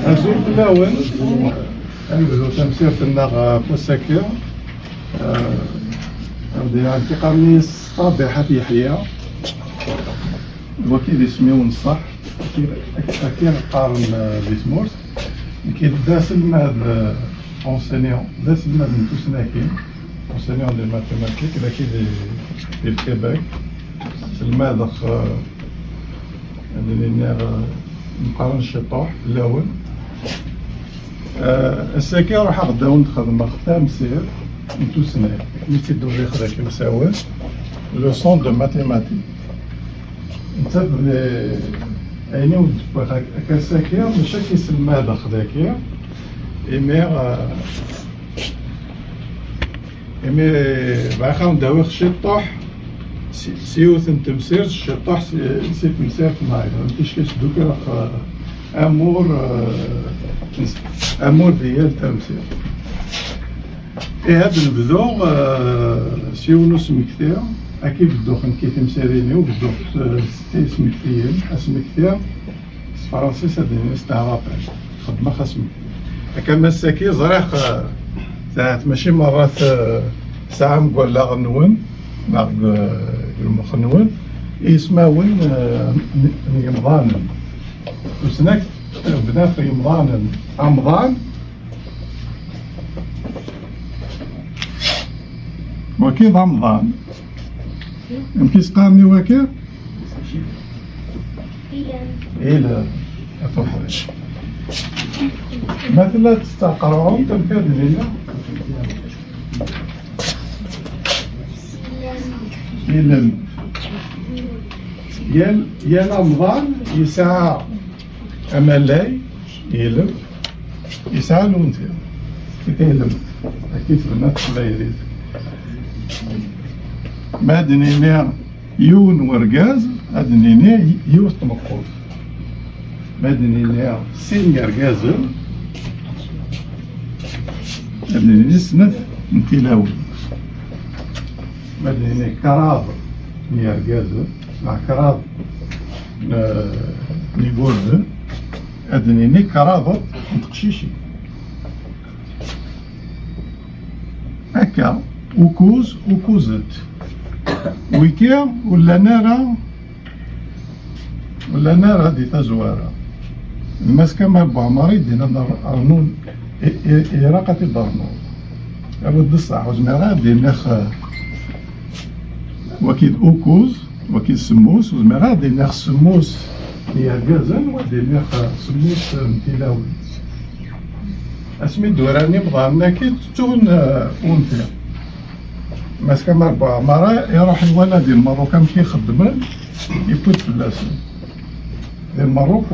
أزور في اللاون أنبذو تمسير في النغ بوساكير أبدي انتقاميس طابع في يحيى وكيل اسمي صح أكيد قارن بيتمورت كي داس الماد اونسينيون داس الماد من توسناكين اونسينيون دي ماتيماتيك لكن دي الكيباك الماد اللي نقارن الشطوح في اللاون الساكي راح غدا نخدم تمثيل من توسناك نتي دوري خدا كيمساوي لو سون دو ماتيماتيك انت بلي عيني ودبا هكا ساكير ماشي كيسمى هذا خداكير إمي باخا نداوي الشطوح سيوث نتمسير الشطوح سي تمسير معايا مكاينش كيشدو كي راه امور ديال تمسير هاد نبدو سيونس مكثير أكيد بدو كي تمسيريني وبدو ستي سمكتيين اسمكتير فرنسي سادني استعراضي خدمة خاص هكا مساكي زريق ساعات ماشي مرات ساعة نقول لا غنون لا المخنون يسماون يمضان وسناك بدا في يمضان رمضان وكيد رمضان يمكن تقارني واكير؟ إلا أتوحش مثلا تستقرعون تنكاد لنا إلا يا رمضان يسعى أملاي يلم يسعى لونتي كيتيلم كيف الناس لا يريد مادنيني يون ورقاز مادنيني يوث مقود مادنيني سين يرقازل مادنيني سنث نتيلاوي مادنيني كراض يرقازل مع كراض نيقول مادنيني كراض نتقشيشي هكا وكوز وكوزت ويكيا ولا نارا دي تزوارا المسكة مع بوعماري دينا رنون إراقة الضرنون أبد الصح وزميرا ديناخ وكيد أوكوز وكيد سموس وزميرا ديناخ سموس هي الجازن وديناخ سموس متيلاوي اسمي دوراني بضارنا كي تون أونثى مسكا مربع مرا يروح الولد ديال المروك كان كيخدم يفوت في اللاسن ديال المروك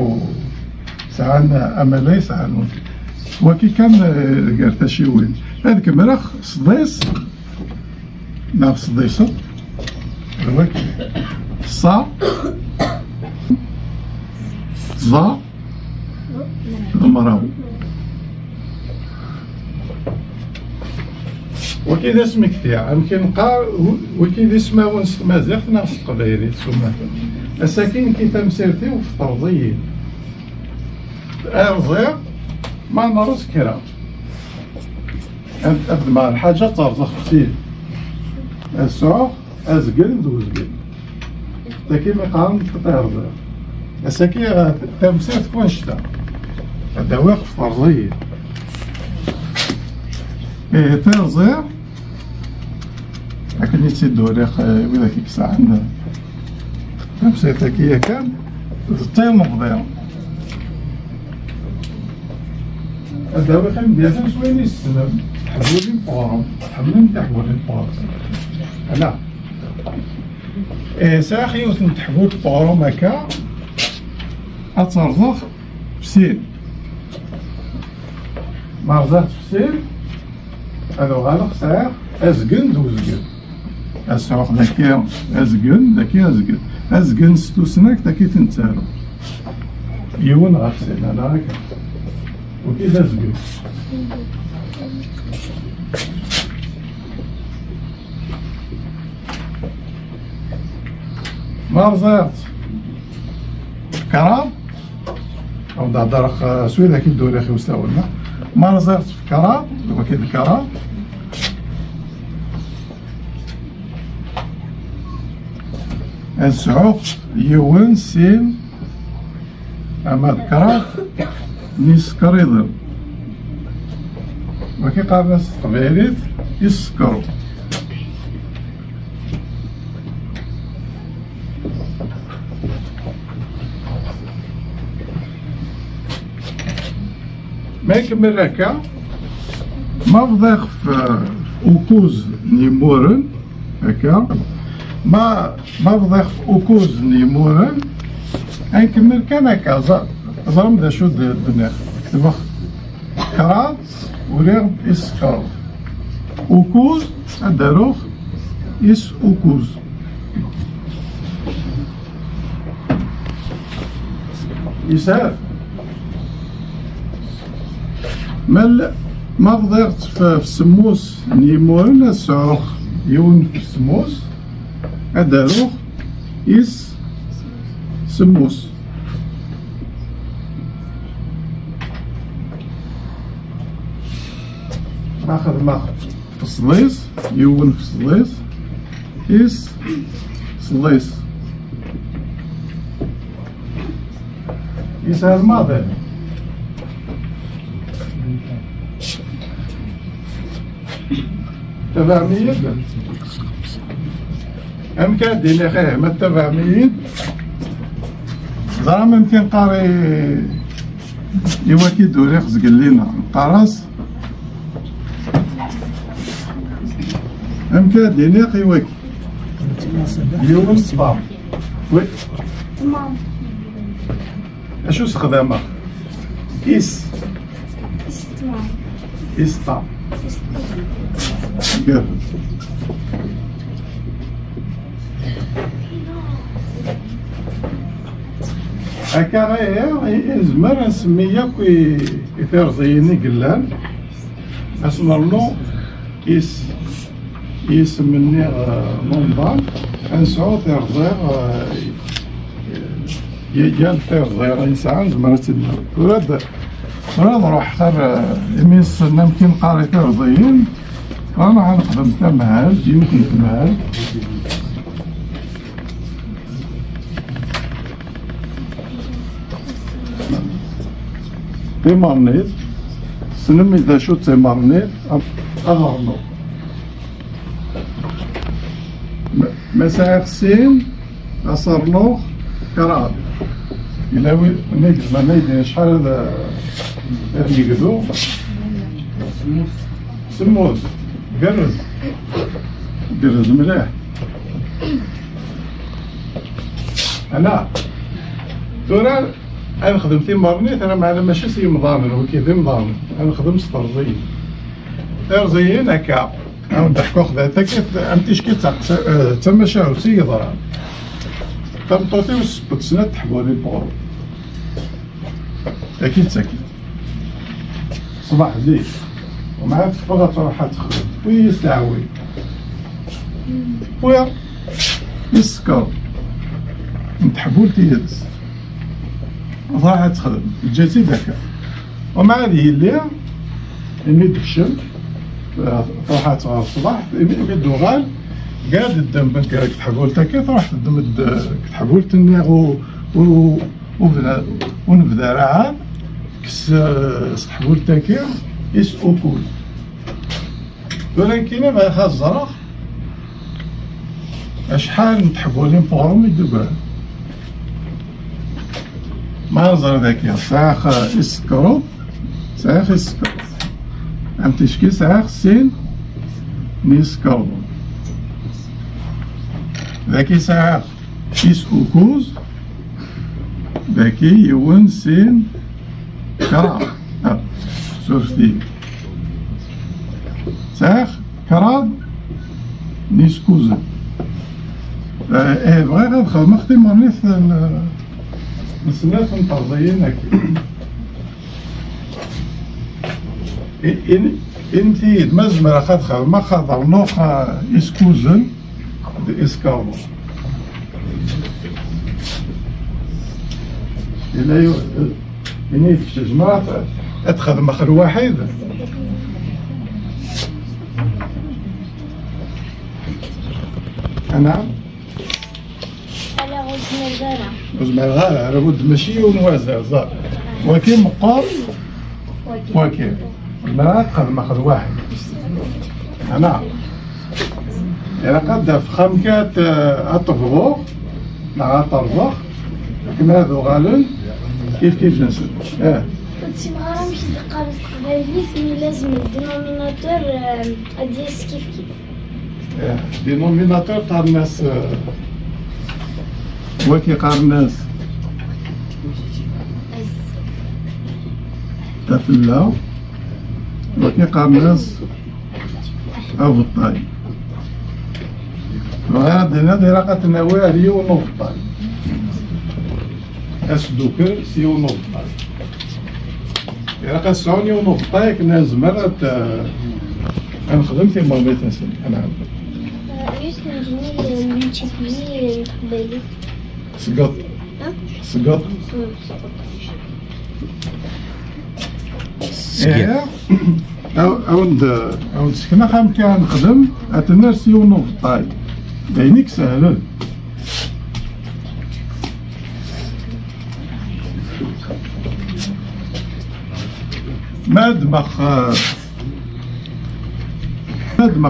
ساعة أملاي ساعة نوتي وكي كان قرتاشي وين هذيك مرخ صديس نعرف صديصة الوكي صا زا المراو وكذا اسمك تاع يمكن نقار وكذا اسمه ونس مازال في نفس القبايل تسمى الساكن كي تمسيرتي وفي طرزيين ارزيق ما نرز كرا انت مع الحاجه ترزخ كثير السعوق ازقل دوزقل لكن ما قام ترزيق الساكن تمسيرت فوين شتا هذا واقف طرزيين ترزيق لكن يتسدو ريخ وإذا كيك ساعة عندنا تمسيتك هي كان تطير مقضية الدواء خيم بياتا شويني السلام تحبولي الفورم تحبولي تحبولي الفورم لا ساخي وثن تحبول الفورم هكا أترزخ بسيل ما رزخت بسيل هذا غالق ساعة أزقن دوزقن أسعوق ذاكي أزقن ذاكي أزقن أزقن ستو سناك ذاكي تنتالو يون غفسين أنا هكا وكيف أزقن ما رزقت كرام أو دهدر سويدا كي الدوري خي وستاولنا ما نزرت في كرا وكيد الكرا السعوق يون سين أما الكرا نيس كريضر وكي قال ناس قبيليت يسكروا ما يكمل هكا ما بضيق في أوكوز نيمورن هكا ما بضيق في أوكوز نيمورن نكمل كان هكا زرم دا شو دنيا كتبخ كرات وريغب إسكار أوكوز أداروخ إس أوكوز يسار ما بضيت في السموس نيمون السعوخ يون في السموس أداروخ إس سموس ناخذ في الصليص يون في الصليص إس صليص يسهل ماضي تفاهمية أمكان ديني خير ما التفاهمية زعما يمكن قاري يواكي دوري خزق لينا قراص أمكان ديني يواكي يوم الصباح وي تمام أشو استخدامه؟ تمام إسطا كيف هكا غير نزمر نسميها كي يثيرزيني قلال اسمرنو يسمني نومبان نسعو ثيرزير يجال ثيرزير يسعى نزمر تدمر وراد نروح خير يميس نمكن قاري ثيرزيين رانا غنخدم تمهال يمكن تمهال في مرنيت سنمي إذا شو تسي مرنيت أغرنو مساء خسين أصرنوخ كراب إلاوي نيجد ما نيجد شحال هذا يقدو سموز قرز مليح أنا دورا أنا خدمتي مرنيت أنا معنا ماشي سي مضامن هو كيدي مضامن أنا خدمت طرزيين طرزيين هكا أنا نضحكو خذاتها كيف أمتيش كي تما شاو سي ضران تمطوطي وسبت سنة تحبولي البورو أكيد ساكن صباح زين ومع تفضل تروح تخدم ويستعوي ويا يسكر نتحبول تيدس راح تخدم جاتي داك ومع هذه الليل إني دكشم تروح تغار الصباح إني دوغال قاعد الدم بنك تحبول تاكي تروح تدم تحبول تنيغ ونبدا راها كس تحبول تاكي إس أوكول ولكن ما خاص زرق شحال نتحبولين بوغهم يدوبان ما نظر ذاك ساخ إسكرو ساخ إسكرو أم تشكي ساخ سين نيسكرو ذاكي ساخ إس أوكوز ذاكي يون سين كرا سورتي ساخ كراد نيسكوزا بغي غنخدم مختي مرنيت نسنات نطرزيين هكا انتي مزمرة خدخل ما خضر نوخا إسكوزن دي إسكارو منين تجمع تخدم اخر واحد. نعم. على غوز مرغالة. غوز مرغالة لابد ماشي ونوازع زار. ولكن مقار فواكه. المرأة تخدم اخر واحد. نعم. إلا قد فخامكات أطبخو مع طربخ كما هذو غالن كيف نسد. كنت مغارة مش دقة قبايليت مي لازم الدينوميناتور أديس كيف. دينوميناتور تاع الناس وكي قال الناس تفلا وكي قال الناس أبو الطاي. وهذا دراسة النواه ليو نوفطاي أسدوكر سيو نوفطاي دراسة سوني ونوفطاي كنا زمرت أنا خدمت في مرميت نسل أنا يسمى جميل من تشبيه قبايلي سقط سقط أود سكنا خام كان نخدم أتنرسي ونوفطاي بينك سهل. مادمخ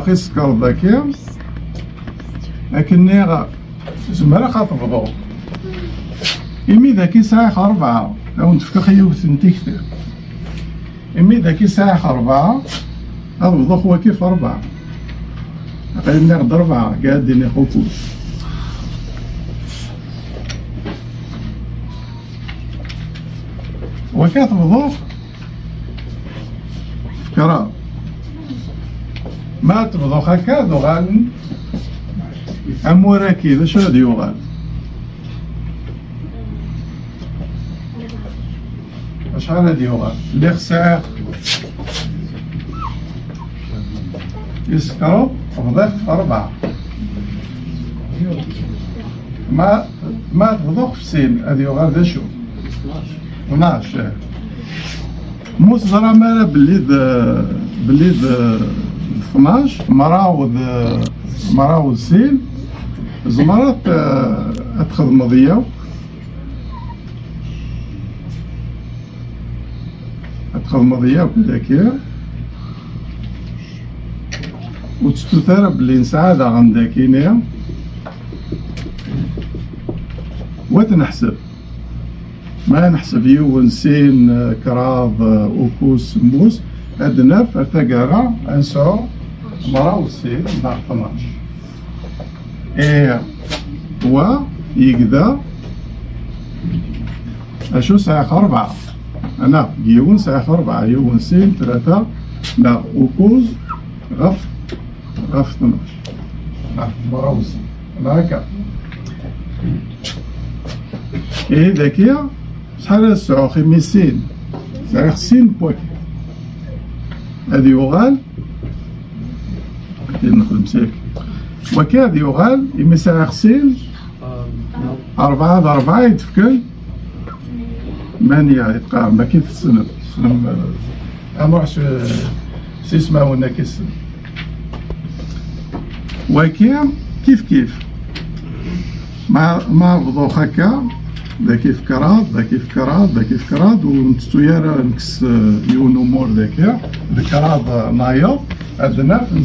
يسكر ذاكي لكني زمرا خاطبضو إمي ذاكي ساعة 4 لو نتفكر خيوث نتيكتر إمي ذاكي ساعة 4 أبضو هو كيف 4 قاعد ناخد 4 قاعدين يخوفوش. وكاتبضو فكرة ما تبضو هكا دوغان أموراكي ذا شو ديوغان شحال هادي يوغان اللي خساع يسكرو فضيت في 4 ما تفضوخ في سين هادي يوغان ذا شو 12 موس زرا مالا بلي 12 مراود سين زمرات تخدم ضياو تخدم ضياو كداكيا وتستثار بلي نسعادة غنداكينيا وتنحسب ما نحسب يو نسين كراض وكوس موس عندنا في ثقارة نسعو مراود سين مع 12 و يقدر أشو ساعة 4 أنا يون ساعة 4 يون سين 3 لا وكوز غف 12 مراود سين هكا ذاكيا شحال الساعة خميسين ساعة 50 بوكي هادي يوغال نخدم ساكت وكاد يوغال إما ساعة 50 4 ضربة يتفكل 8 يتقام ما كيف السنة أمروح سيسمع ونا كيس وكام كيف مع بضوخ هكا ذا كيف كراد ذا كيف كراد ذا كيف كراد ونستوير نكس يون أمور ذاك كراد نايض عندنا في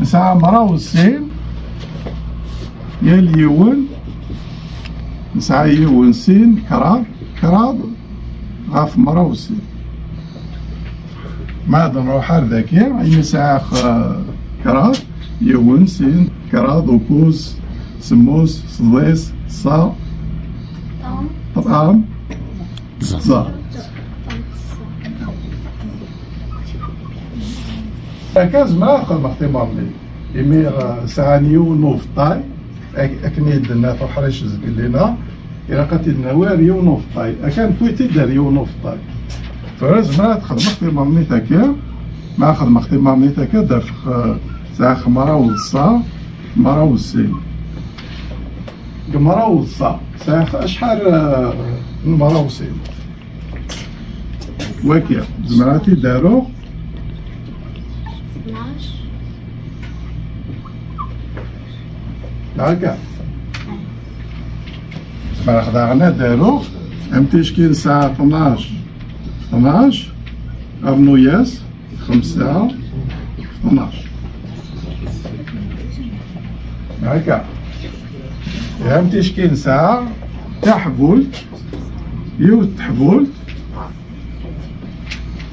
نساعة مراو سين يال يون نساعة يون سين كراد غاف مراو سين ما عاد نروح هذاكيا أي ساعة كراد يون سين كراد وكوز سموس صديس صا طعام صا كاز ما خدم اختبار لي يمير ساعة نيون موفطاي أكني دنا في حريش زقلينا إلا قتي النوار يون وفطاي أكان كويتي دار يون وفطاي فرز ما تخدم اختبار منيتاكا ما خدم اختبار منيتاكا دار في ساعة خمرة والصا مرة والسين مرة والصا ساعة شحال مرة والسين وكيا زمراتي دارو 12 هكا زمرا خداعنا دارو امتيشكين ساعة 12 أرنوياس 5 12 هكا امتيشكين ساعة تحبولت تحبولت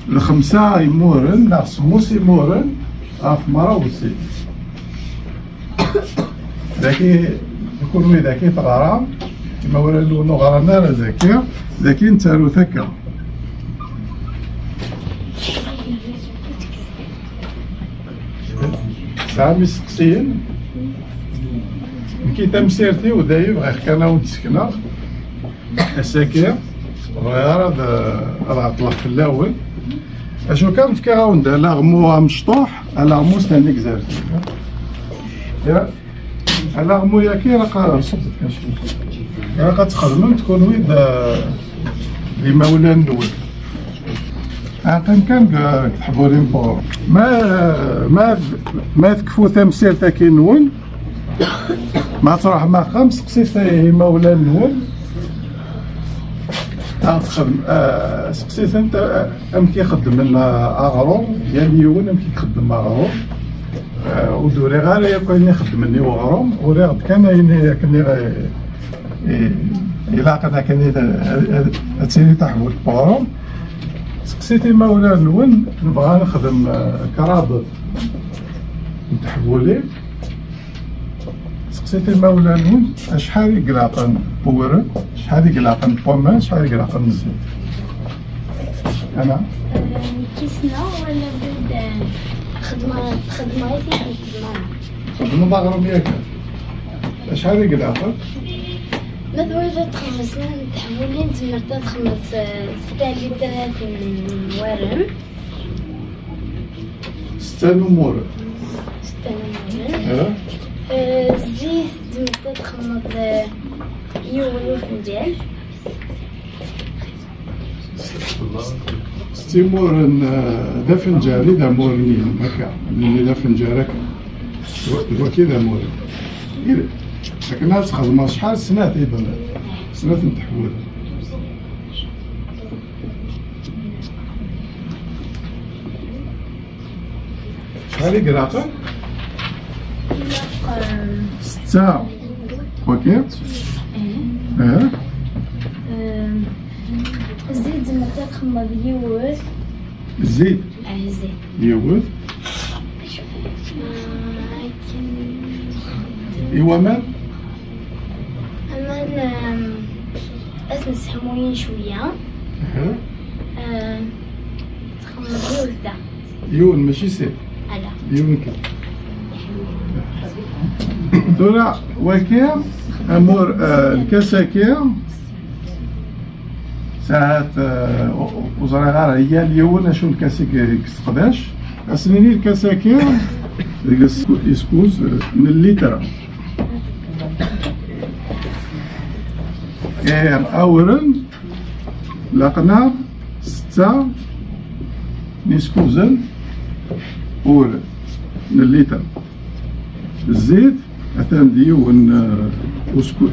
الخمسة يمورن ناقص موس يمورن في مرة وسيت ذاكي يكون ذاكي في الغرام كما ولا لونو غرانا راه ذاكي نتالو ثكا ساعة مسقسين كي تمسيرتي ودايب غير كان ونتسكنا الساكير غير هذا طلع في الاول اشنو كان في كراوند على غمو مشطوح على غمو ستانيك زارتي يا على غمو ياكي راه كتخدم تكون ويد لي مولا الاول كان تحبولين بور ما تكفو تمثيل تاكي نون ما تروح ما خمس قصيت هي مولا نون تخدم سقسيت انت ام كيخدم لنا اغرو يا اليون ام كيخدم اغرو ودوري غير يكون يخدم لي وغروم وريغ كان كني الا قد كان تسيني تحول بوروم سقسيتي مولا نون نبغى نخدم كرابط نتحولي سقسيتي مولا نون شحال يقلاقن بورن شحال يقلاقن بومان شحال يقلاقن مزيان انا كيسنا ولا بد خدمة خدمة مغرب ياك شحال يقلاقن مثلا تخمسنا تحولين تمرتا تخمس 6 لترات من ورم 6 نمور 6 نمور زيت تمرتا تخمس يون وفنجان 6 مورن ذا فنجالي ذا مورنين هكا اللي ذا فنجال هكا هو كذا مورن لكن الناس تخدم شحال سنات ايضا سنات نتحول شحال يقراقن 6 وكيف الزيت زعما تخمر يوز الزيت زيت يوز ايوا مان اسمس حموين شويه تخمر يوز دا يون ماشي سير لا يون كي دولا وكير امور الكساكير ساعات وزرا غير هي اليوم اشو الكاسيك كتقداش اسنيني الكساكير يسكوز من الليتر اولا لقنا 6 نسكوزن اول من الليتر الزيت اثان ديون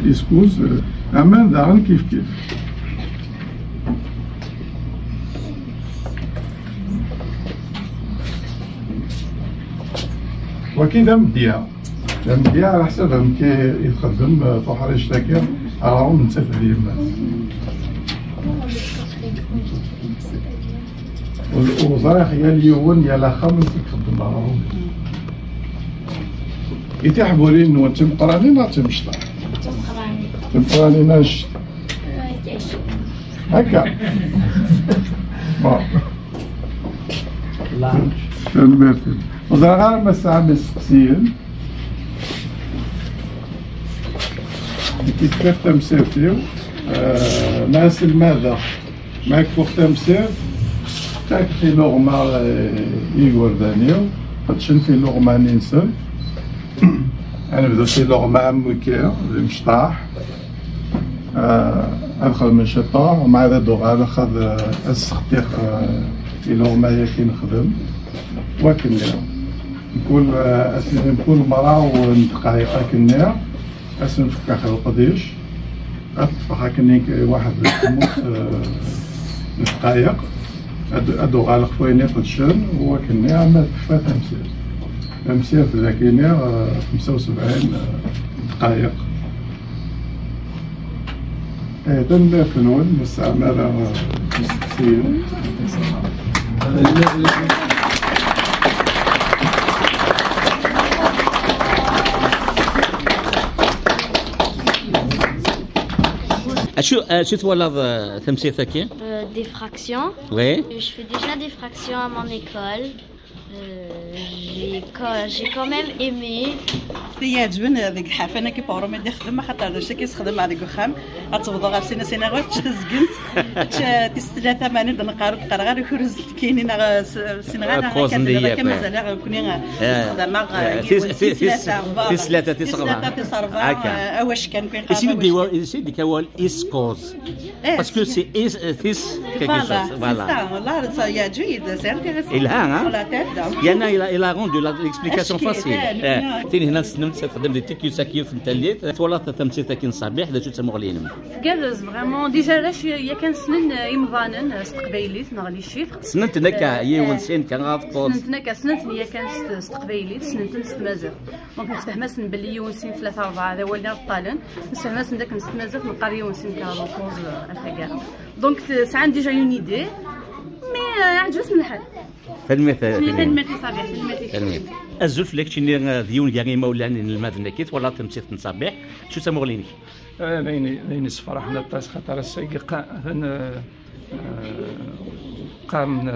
يسكوز امان داغن كيف وكذا مديا على حسب كي يخدم طحريش تاكير راهم نتسافر اليمن والوزراء هي اليوم يا لا خمس يخدم راهم يتحبوا لي نو تمقراني ما تمشطا تمقراني ناش هكا لا وزرا غير مساعة مسقسيين كيف تمسيرتيو ناس الماذا ماك فوق تمسير تاك في لغمة يقول دانيو هادشن في لغمة ننسل أنا بدو في لغمة مكير المشطاح أدخل من شطة ومع ذا دوغ أخذ السختيق إلى ما يكي نخدم وكن نقول أسلم نقول مرة ونتقايق أكنيا أسلم فكا خير القديش أطفح أكنيك واحد موت نتقايق أدو غالق فويني قدشن وكنيا ما تكفى تمسير في ذاكينيا 75 دقايق. تم فنون مستعمرة مستقسيم. شو تولد تمثيلك؟ Des fractions. Oui. Je fais déjà des fractions à mon école. J'ai quand même aimé. يعجبني هذيك الحرف انا كي باورو ما يخدم خاطر داكشي كيستخدم على الوخام غتوضو غير سينا غير تشتزكنت تستلاثه ما نبدا نقرا غير يخرج كاينين سينا غير كمازال غنكوني نستخدمها ثلاثه تصرفا واش كان كنقرا سيدي كوال اسكوز باسكو سي ثيس كيكو شوز فوالا والله يا جيد سير الها il a rendu l'explication facile. تاني هنا تخدم دي تيكيوساكيو في التاليت تولات تمثيل صبيح اذا شو تسمو غلينم كالز فريمون ديجا علاش يا كان سنن يمضانن استقبايليت نغلي شيفر سننتنا كا هي ونسين كان غاطقوز سننتنا كا سننتني يا كان استقبايليت سننتن ستمازر دونك نستهمسن باللي يونسين 3 4 هذا هو اللي طالن نستهمسن داك نستمازر نقرا يونسين كالوكوز الحاجه دونك ساعات ديجا اون ايدي مي عجبت من الحال المثل صبيح الزلف لك شنو ديون يعني مولان المدن كيت ولا تمسيت صباح شو سمو غليني لين فرحنا طاس خاطر السيق قام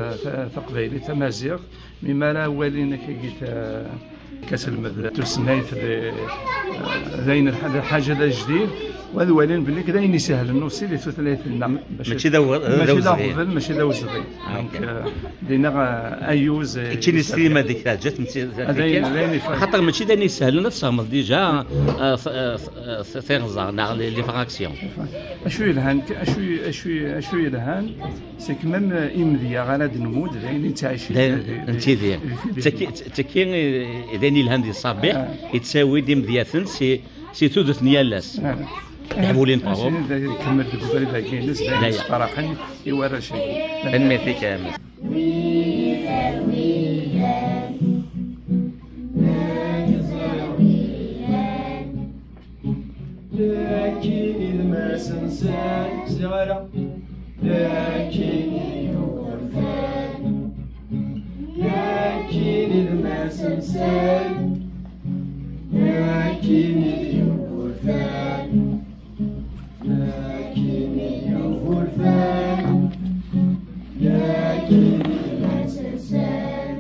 تقبيلي تمازيغ مما لا والين كيت كاس المذ تسنايت زين الحاجه جديد وهذا ولين باللي كذا يسهل النوسي اللي ثلاث لنا ماشي ذا ماشي ذا وزغي دونك دينا ايوز تشيني ستريم هذيك جات خاطر ماشي ذا يسهل لنا تصامد ديجا ثيرزا لي فراكسيون اشوي الهان اشوي الهان سي كمام امديا غالا نمود لين تعيشين انت دير تكين داني الهندي الصبيح يتساوي ديم دياثن سي ثلث نيالاس يحبولين باغو كمل الكبري ذا كاينس صراحه يورا شيء الميتي كامل لكن ما سنسان صغيرة لكن يغفان لكن ما سنسان لكن يغفان لكن يغفان لكن ما سنسان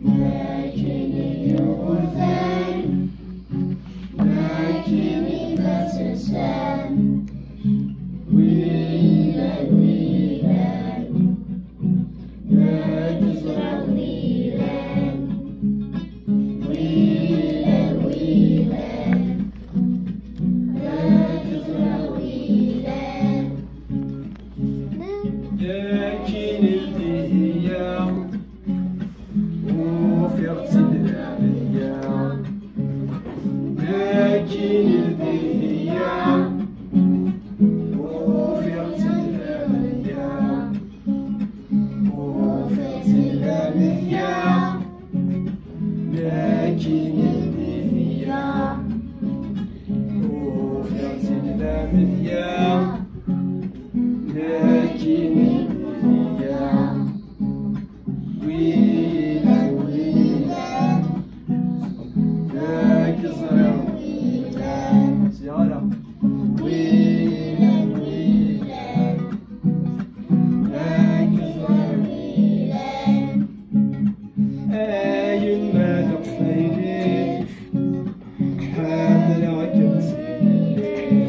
لكن يغفان لكن ما سنسان ويلا ويلا لا تزرع ويلا ويلا ويلا لا تزرع ويلا لكن الدهية وفرت الأبية لكن الدهية وفرت الأبية وفرت الأبية لكن الدهية وفرت الأبية لكن الدهية ويلا ويلا ذاك زرع ويلا سيارة ويلا ويلا ذاك زرع ويلا أين ما تقصيني حامل عكب سيني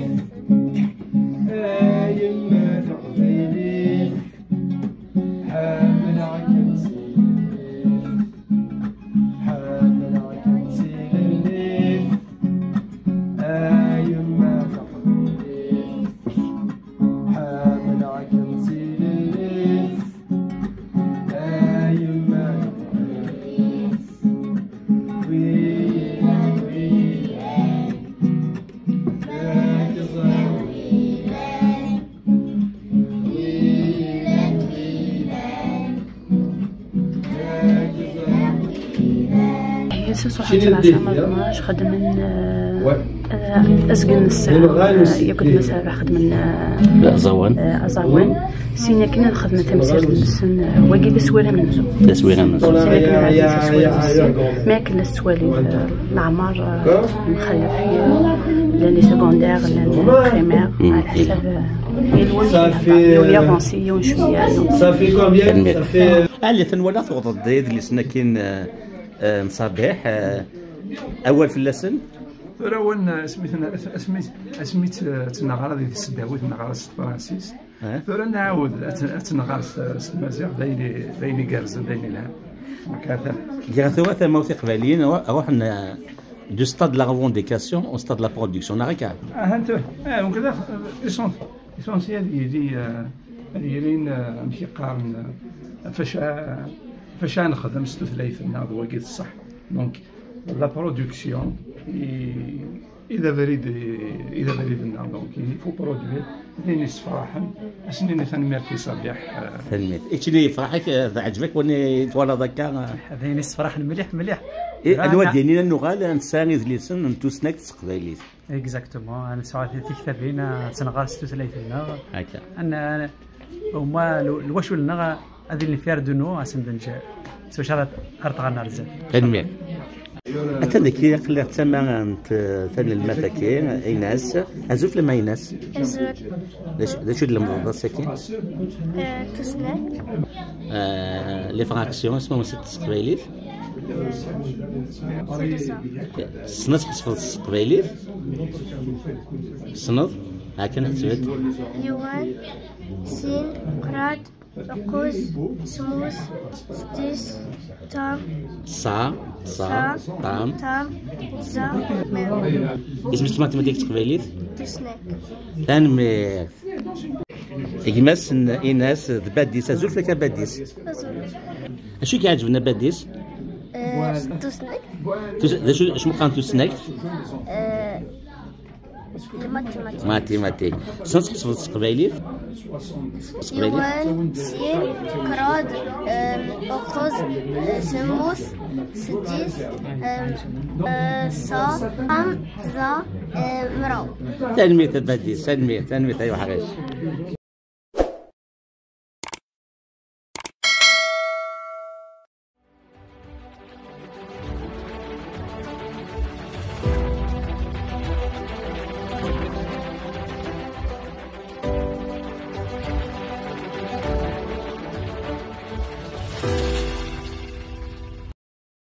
نسوس واحد 17 ماج خدمن أزقن الساعة يقعد مسافة خدمن أزاوان سينا كنا نخدم تمثيل السن واقي لسوالة منزو ما كنا السوالي العمار مخلف لاني سكوندير لاني بريمير على حسب يولي افونسي شوية صافي كومبيان صافي اللي تنولا توض الضيد اللي سنا كاين مصابيح اول في اللسن ثورا سميت تنغار هذه السداوي تنغار ست فرانسيس ثورا نعاود تنغار ست مازيغ دايني كارزن دايني لها كذا ديال ثوا ثما قباليين روحنا دو ستاد لا ريفونديكاسيون او ستاد لا برودكسيون ناريكا انت وكذا اسونسيال يديرين ماشي قارن فاش نخدم ستثلاثنا وقيت الصح دونك لا برودكسيون اذا بريد لنا دونك يفو برودوير لين صفراحا اسنين ثاني في صباح تنميت ايش اللي يفرحك عجبك وني توالا ذاك هذين الصراحه مليح الواد ديالنا النغال نساني ذليسن نتو سناك تقبايليت اكزاكتومون انا ساعات تكتبين سنغال 36 هكا انا هما الواش لنا هذه اللي فيها دونو اسندنج سواش ارتغنا بزاف تنميت أتنا كي يقلق تما ثاني المساكين إيناس أزوف لما إيناس أزوف شو لما مساكين تسناك لي فراكسيون اسمهم ست قبايليت سنة حسب قبايليت سنة هاكا نحسبت يوان سين قراد عكوز سموس ستيس تام صا طام زا ميم اسم ماتيماتيك تقبايليت تسناك تنميت إجماس إيناس باديس أزوف لك باديس أشو كيعجبنا باديس؟ تسناك شو مقام تسناك؟ ماتيماتيك سنس قصف قبايليت يوان سين كراد أخوز سموس ستيس صا أم زا مراو تنميت باديس تنميت أيوا حاجة